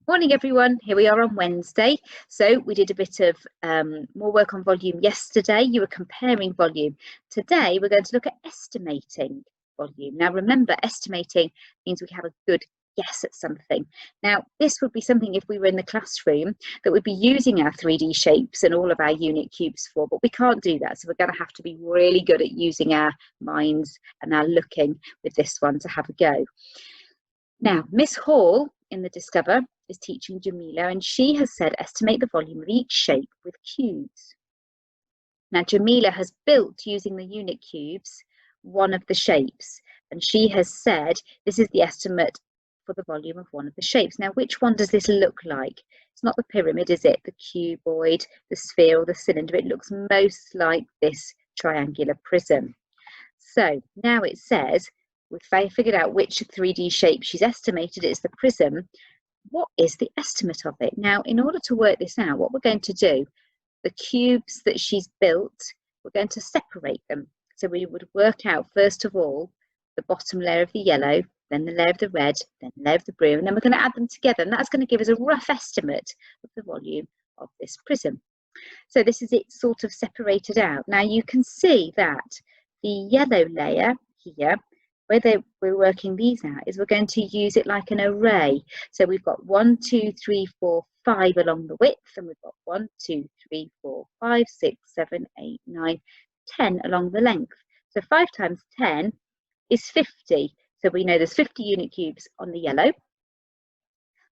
Morning everyone, here we are on Wednesday. So we did a bit of more work on volume yesterday. You were comparing volume. Today we're going to look at estimating volume. Now remember, estimating means we have a good guess at something. Now this would be something if we were in the classroom that we'd be using our 3D shapes and all of our unit cubes for, but we can't do that. So we're going to have to be really good at using our minds and our looking with this one to have a go. Now Miss Hall in the Discover is teaching Jamila, and she has said estimate the volume of each shape with cubes. Now Jamila has built, using the unit cubes, one of the shapes, and she has said this is the estimate for the volume of one of the shapes. Now which one does this look like? It's not the pyramid, is it? The cuboid, the sphere, or the cylinder. It looks most like this triangular prism. So now it says we've figured out which 3D shape she's estimated is the prism. What is the estimate of it? Now, in order to work this out, what we're going to do, the cubes that she's built, we're going to separate them. So we would work out, first of all, the bottom layer of the yellow, then the layer of the red, then the layer of the blue, and then we're going to add them together. And that's going to give us a rough estimate of the volume of this prism. So this is it sort of separated out. Now you can see that the yellow layer here, where we're working these out, is we're going to use it like an array. So we've got 1, 2, 3, 4, 5 along the width, and we've got 1, 2, 3, 4, 5, 6, 7, 8, 9, 10 along the length. So 5 times 10 is 50. So we know there's 50 unit cubes on the yellow.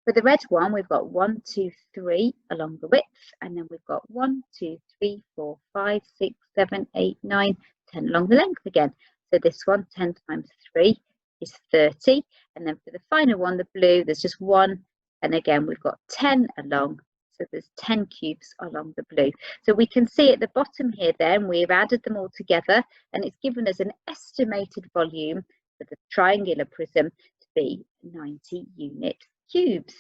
For the red one, we've got 1, 2, 3 along the width, and then we've got 1, 2, 3, 4, 5, 6, 7, 8, 9, 10 along the length again. So this one, 10 times 3 is 30. And then for the final one, the blue, there's just 1. And again, we've got 10 along. So there's 10 cubes along the blue. So we can see at the bottom here then, we've added them all together, and it's given us an estimated volume for the triangular prism to be 90 unit cubes.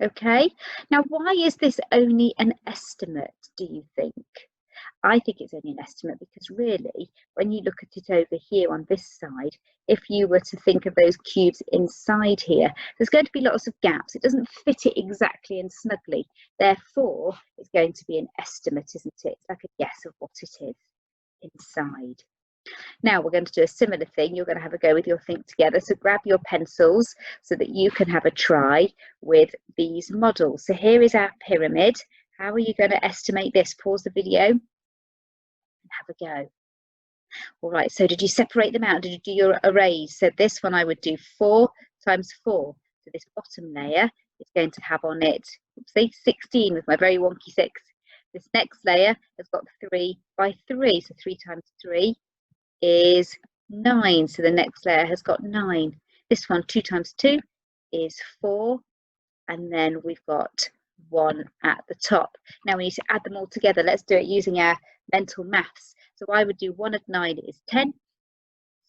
Okay, now why is this only an estimate, do you think? I think it's only an estimate because really, when you look at it over here on this side, if you were to think of those cubes inside here, there's going to be lots of gaps. It doesn't fit it exactly and snugly. Therefore, it's going to be an estimate, isn't it? It's like a guess of what it is inside. Now we're going to do a similar thing. You're going to have a go with your think together. So grab your pencils so that you can have a try with these models. So here is our pyramid. How are you going to estimate this? Pause the video and have a go. All right, so did you separate them out? Did you do your arrays? So this one I would do 4 times 4. So this bottom layer is going to have on it, see, 16 with my very wonky 6. This next layer has got 3 by 3. So 3 times 3 is 9. So the next layer has got 9. This one, 2 times 2 is 4. And then we've got 1 at the top. Now we need to add them all together. Let's do it using our mental maths. So I would do 1 add 9 is 10,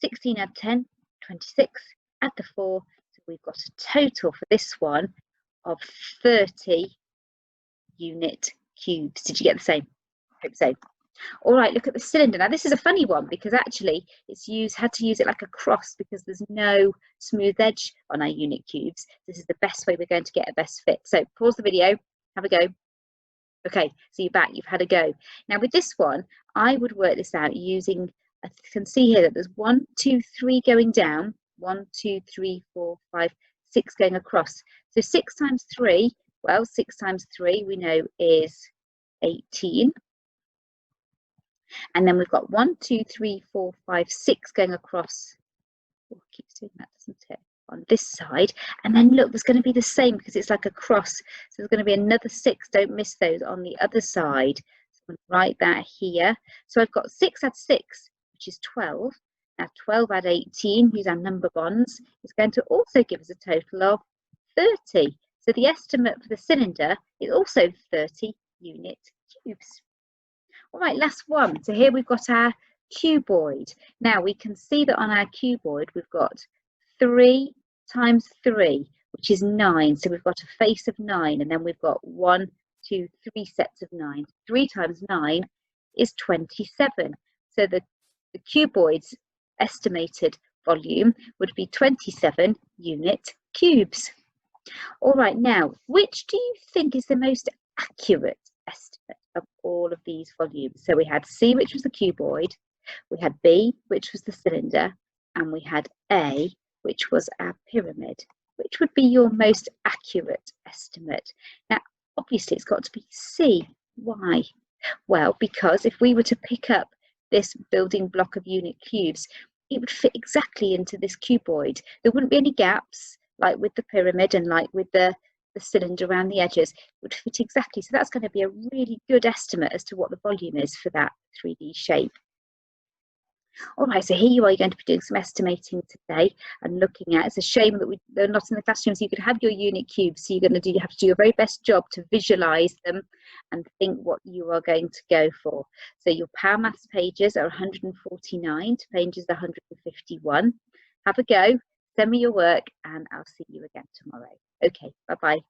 16 add 10, 26, add the 4. So we've got a total for this one of 30 unit cubes. Did you get the same? Hope so. All right, look at the cylinder. Now this is a funny one because actually it's had to use it like a cross because there's no smooth edge on our unit cubes. This is the best way we're going to get a best fit. So pause the video, have a go. Okay, so you're back, you've had a go. Now with this one, I would work this out using, I can see here that there's 1, 2, 3 going down, 1, 2, 3, 4, 5, 6 going across. So 6 times 3, well, 6 times 3 we know is 18. And then we've got 1, 2, 3, 4, 5, 6 going across. Oh, it keeps doing that, doesn't it? On this side. And then look, there's going to be the same because it's like a cross. So there's going to be another 6. Don't miss those on the other side. So I'm going to write that here. So I've got 6 add 6, which is 12. Now 12 add 18, these are number bonds. It's going to also give us a total of 30. So the estimate for the cylinder is also 30 unit cubes. All right, last one. So here we've got our cuboid. Now we can see that on our cuboid we've got 3 times 3, which is 9. So we've got a face of 9, and then we've got 1, 2, 3 sets of 9. 3 times 9 is 27. So the cuboid's estimated volume would be 27 unit cubes. All right, now, which do you think is the most accurate estimate of all of these volumes? So we had C, which was the cuboid, we had B, which was the cylinder, and we had A, which was our pyramid. Which would be your most accurate estimate? Now, obviously, it's got to be C. Why? Well, because if we were to pick up this building block of unit cubes, it would fit exactly into this cuboid. There wouldn't be any gaps, like with the pyramid and like with the cylinder around the edges. It would fit exactly. So that's going to be a really good estimate as to what the volume is for that 3D shape. All right, so here you are, you're going to be doing some estimating today and looking at, it's a shame that they're not in the classroom, so you could have your unit cubes, so you're going to have to do your very best job to visualize them and think what you are going to go for. So your Power Maths pages are 149 to pages 151. Have a go, send me your work, and I'll see you again tomorrow. Okay, bye-bye.